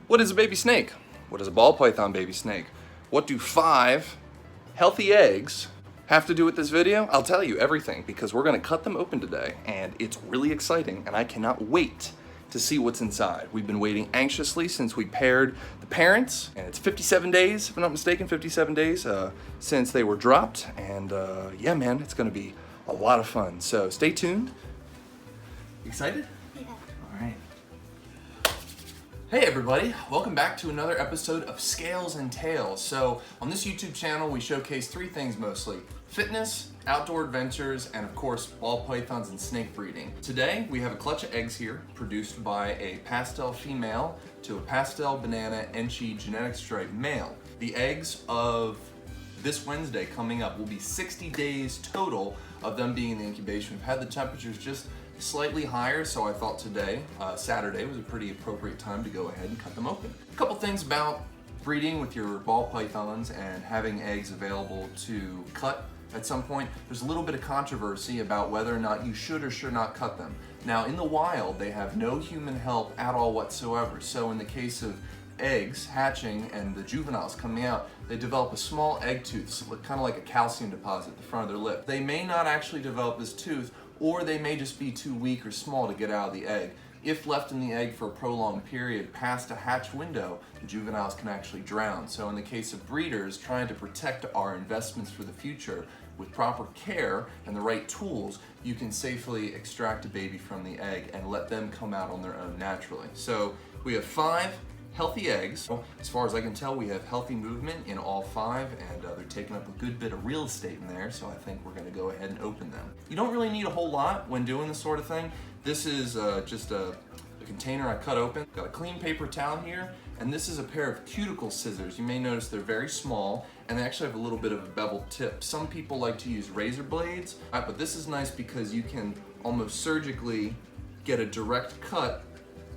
What is a baby snake? What is a ball python baby snake? What do 5 healthy eggs have to do with this video? I'll tell you everything because we're gonna cut them open today and it's really exciting and I cannot wait to see what's inside. We've been waiting anxiously since we paired the parents, and it's 57 days, if I'm not mistaken, 57 days since they were dropped. And yeah, man, it's gonna be a lot of fun. So stay tuned. Excited? Yeah. All right. Hey everybody, welcome back to another episode of Scales and Tales. So on this YouTube channel, we showcase 3 things mostly: fitness, outdoor adventures, and of course, ball pythons and snake breeding. Today, we have a clutch of eggs here produced by a pastel female to a pastel banana Enchi genetic stripe male. The eggs of this Wednesday coming up will be 60 days total of them being in the incubation. We've had the temperatures just slightly higher, so I thought today, Saturday, was a pretty appropriate time to go ahead and cut them open. A couple things about breeding with your ball pythons and having eggs available to cut at some point. There's a little bit of controversy about whether or not you should or should not cut them. Now, in the wild, they have no human help at all whatsoever. So in the case of eggs hatching and the juveniles coming out, they develop a small egg tooth, kind of like a calcium deposit at the front of their lip. They may not actually develop this tooth, or they may just be too weak or small to get out of the egg. If left in the egg for a prolonged period past a hatch window, the juveniles can actually drown. So in the case of breeders trying to protect our investments for the future, with proper care and the right tools, you can safely extract a baby from the egg and let them come out on their own naturally. So we have 5 healthy eggs. As far as I can tell, we have healthy movement in all 5, and they're taking up a good bit of real estate in there, so I think we're gonna go ahead and open them. You don't really need a whole lot when doing this sort of thing. This is just a container I cut open. Got a clean paper towel here, and this is a pair of cuticle scissors. You may notice they're very small, and they actually have a little bit of a beveled tip. Some people like to use razor blades, but this is nice because you can almost surgically get a direct cut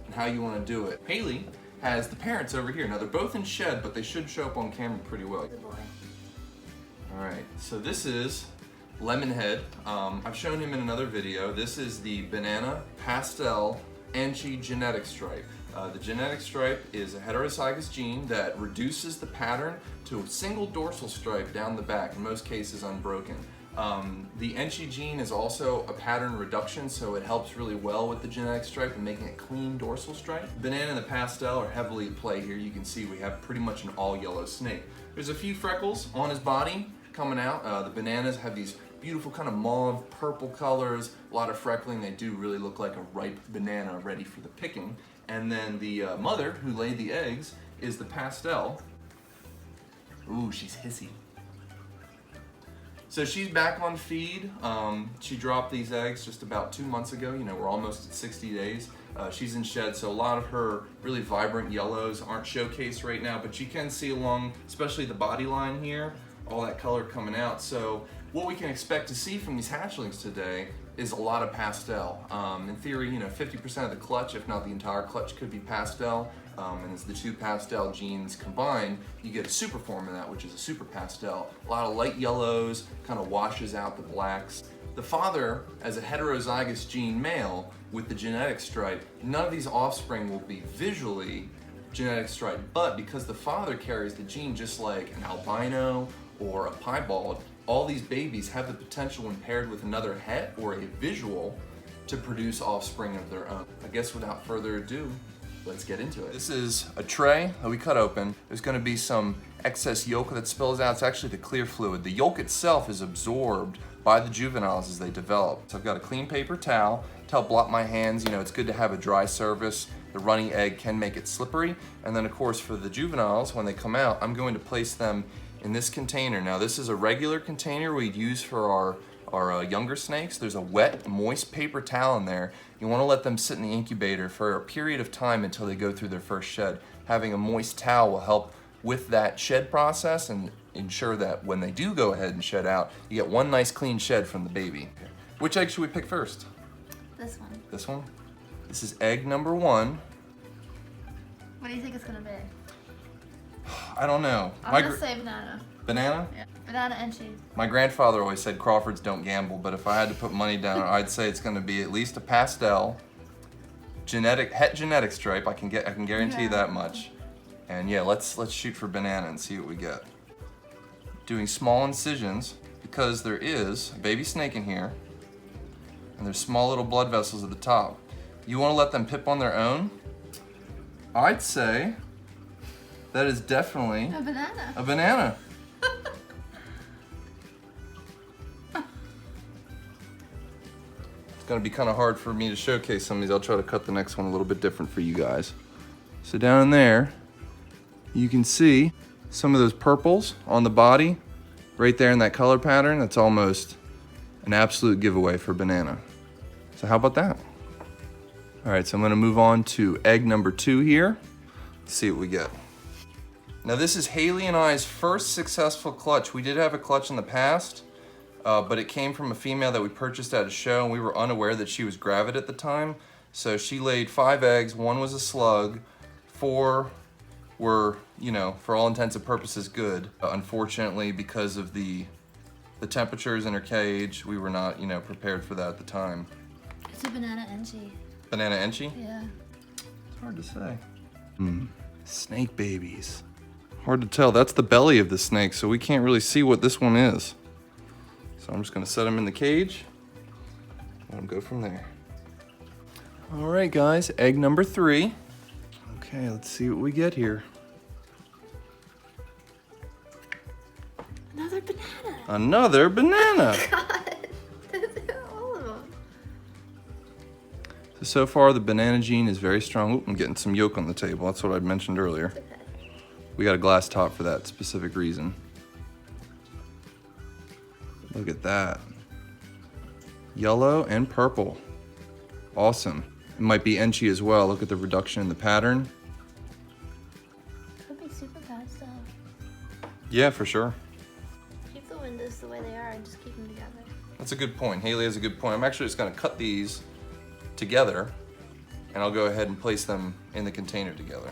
in how you wanna do it. Haley has the parents over here. Now they're both in shed, but they should show up on camera pretty well. Good boy. All right, so this is Lemonhead. I've shown him in another video. This is the banana pastel Enchi genetic stripe. The genetic stripe is a heterozygous gene that reduces the pattern to a single dorsal stripe down the back, in most cases unbroken. The Enchi gene is also a pattern reduction, so it helps really well with the genetic stripe and making a clean dorsal stripe. Banana and the pastel are heavily at play here. You can see we have pretty much an all yellow snake. There's a few freckles on his body coming out. The bananas have these beautiful kind of mauve purple colors, a lot of freckling. They do really look like a ripe banana ready for the picking. And then the mother who laid the eggs is the pastel. Ooh, she's hissy. So she's back on feed. She dropped these eggs just about 2 months ago. You know, we're almost at 60 days. She's in shed, so a lot of her really vibrant yellows aren't showcased right now, but you can see along, especially the body line here, all that color coming out. So what we can expect to see from these hatchlings today is a lot of pastel. In theory, you know, 50% of the clutch, if not the entire clutch, could be pastel. And as the 2 pastel genes combine, you get a super form of that, which is a super pastel. A lot of light yellows, kind of washes out the blacks. The father, as a heterozygous gene male with the genetic stripe, none of these offspring will be visually genetic stripe, but because the father carries the gene just like an albino or a piebald, all these babies have the potential, when paired with another het or a visual, to produce offspring of their own. I guess without further ado, let's get into it. This is a tray that we cut open. There's gonna be some excess yolk that spills out. It's actually the clear fluid. The yolk itself is absorbed by the juveniles as they develop. So I've got a clean paper towel to help blot my hands. You know, it's good to have a dry surface. The runny egg can make it slippery. And then of course for the juveniles, when they come out, I'm going to place them in this container. Now this is a regular container we'd use for our younger snakes. There's a wet, moist paper towel in there. You want to let them sit in the incubator for a period of time until they go through their first shed. Having a moist towel will help with that shed process and ensure that when they do go ahead and shed out, you get one nice clean shed from the baby. Which egg should we pick first? This one. This one? This is egg number 1. What do you think it's gonna be? I don't know. I'm gonna say banana. Banana? Yeah. Banana and cheese. My grandfather always said Crawfords don't gamble, but if I had to put money down, I'd say it's gonna be at least a pastel, het genetic stripe. I can guarantee that much. And yeah, let's shoot for banana and see what we get. Doing small incisions because there is a baby snake in here and there's small little blood vessels at the top. You want to let them pip on their own? I'd say that is definitely A banana. a banana. It's gonna be kind of hard for me to showcase some of these. I'll try to cut the next one a little bit different for you guys. So down in there, you can see some of those purples on the body, right there in that color pattern. That's almost an absolute giveaway for banana. So how about that? All right, so I'm gonna move on to egg number 2 here. Let's see what we get. Now this is Haley and I's first successful clutch. We did have a clutch in the past, but it came from a female that we purchased at a show, and we were unaware that she was gravid at the time. So she laid 5 eggs, 1 was a slug, 4 were, you know, for all intents and purposes good. Unfortunately, because of the temperatures in her cage, we were not, you know, prepared for that at the time. It's a banana enchi. Banana enchi? Yeah. It's hard to say. Snake babies. Hard to tell. That's the belly of the snake, so we can't really see what this one is. So I'm just gonna set them in the cage and go from there. All right, guys, egg number 3. Okay, let's see what we get here. Another banana. Another banana. God. All of them. So far the banana gene is very strong. Oop, I'm getting some yolk on the table. That's what I mentioned earlier. Okay. We got a glass top for that specific reason. Look at that. Yellow and purple. Awesome. It might be enchi as well. Look at the reduction in the pattern. Could be super pastel. Yeah, for sure. Keep the windows the way they are and just keep them together. That's a good point. Haley has a good point. I'm actually just gonna cut these together and I'll go ahead and place them in the container together.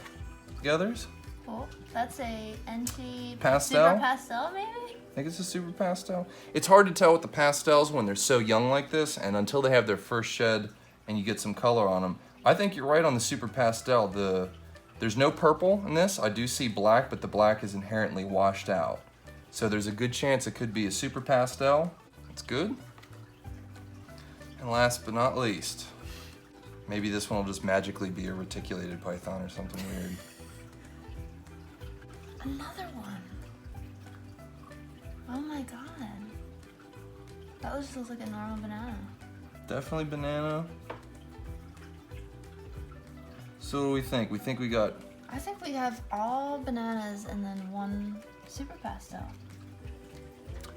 Togethers? Oh, that's a enchi Pastel? super pastel, maybe? I think it's a super pastel. It's hard to tell with the pastels when they're so young like this and until they have their first shed and you get some color on them. I think you're right on the super pastel. There's no purple in this. I do see black, but the black is inherently washed out. So there's a good chance it could be a super pastel. It's good. And last but not least, maybe this one will just magically be a reticulated python or something weird. Another one. Oh my god. That just looks like a normal banana. Definitely banana. So what do we think? We think we got... I think we have all bananas and then one super pastel.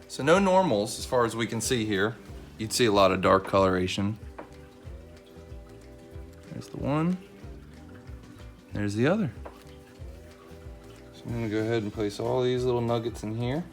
So no normals as far as we can see here. You'd see a lot of dark coloration. There's the one. There's the other. So I'm gonna go ahead and place all these little nuggets in here.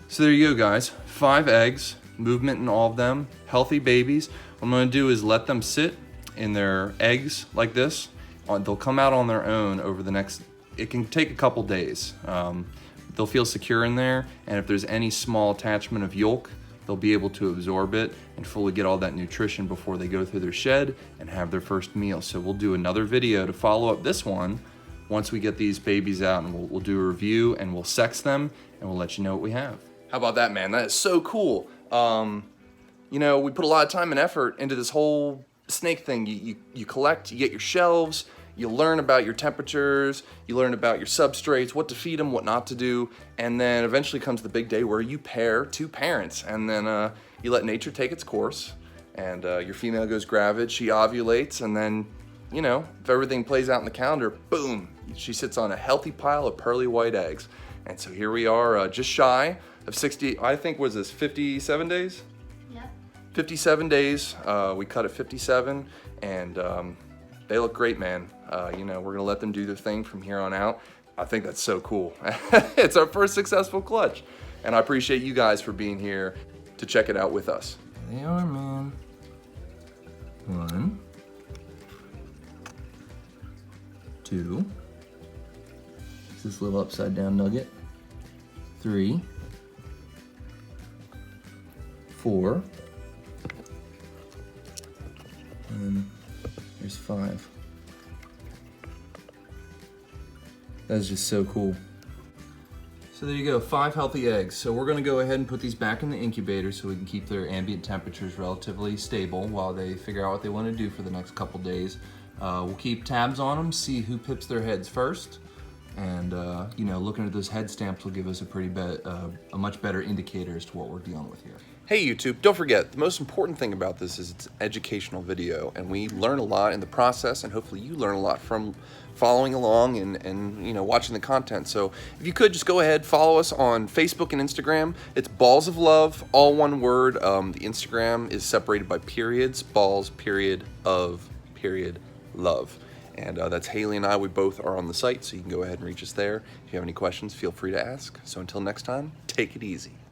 So there you go, guys. 5 eggs, movement in all of them, healthy babies. What I'm gonna do is let them sit in their eggs like this. They'll come out on their own over the next, it can take a couple days. They'll feel secure in there, and if there's any small attachment of yolk, they'll be able to absorb it and fully get all that nutrition before they go through their shed and have their first meal. So we'll do another video to follow up this one once we get these babies out, and we'll do a review and we'll sex them and we'll let you know what we have. How about that, man? That is so cool. You know, we put a lot of time and effort into this whole snake thing. You collect, you get your shelves, you learn about your temperatures, you learn about your substrates, what to feed them, what not to do, and then eventually comes the big day where you pair 2 parents, and then you let nature take its course, and your female goes gravid, she ovulates, and then, you know, if everything plays out in the calendar, boom, she sits on a healthy pile of pearly white eggs. And so here we are, just shy of 60, I think, was this 57 days? Yeah. 57 days, we cut at 57, and they look great, man. You know, we're gonna let them do their thing from here on out. I think that's so cool. It's our first successful clutch, and I appreciate you guys for being here to check it out with us. There they are, man. 1, 2. It's this little upside down nugget. 3, 4, and there's 5. That's just so cool. So there you go, 5 healthy eggs. So we're gonna go ahead and put these back in the incubator so we can keep their ambient temperatures relatively stable while they figure out what they wanna do for the next couple days. We'll keep tabs on them, see who pips their heads first. And you know, looking at those head stamps will give us a much better indicator as to what we're dealing with here. Hey YouTube, don't forget, the most important thing about this is it's an educational video, and we learn a lot in the process, and hopefully you learn a lot from following along and you know, watching the content. So if you could just go ahead, follow us on Facebook and Instagram. It's Balls of Love, all one word. The Instagram is separated by periods, balls, period, of, period, love. And that's Haley and I. We both are on the site, so you can go ahead and reach us there. If you have any questions, feel free to ask. So until next time, take it easy.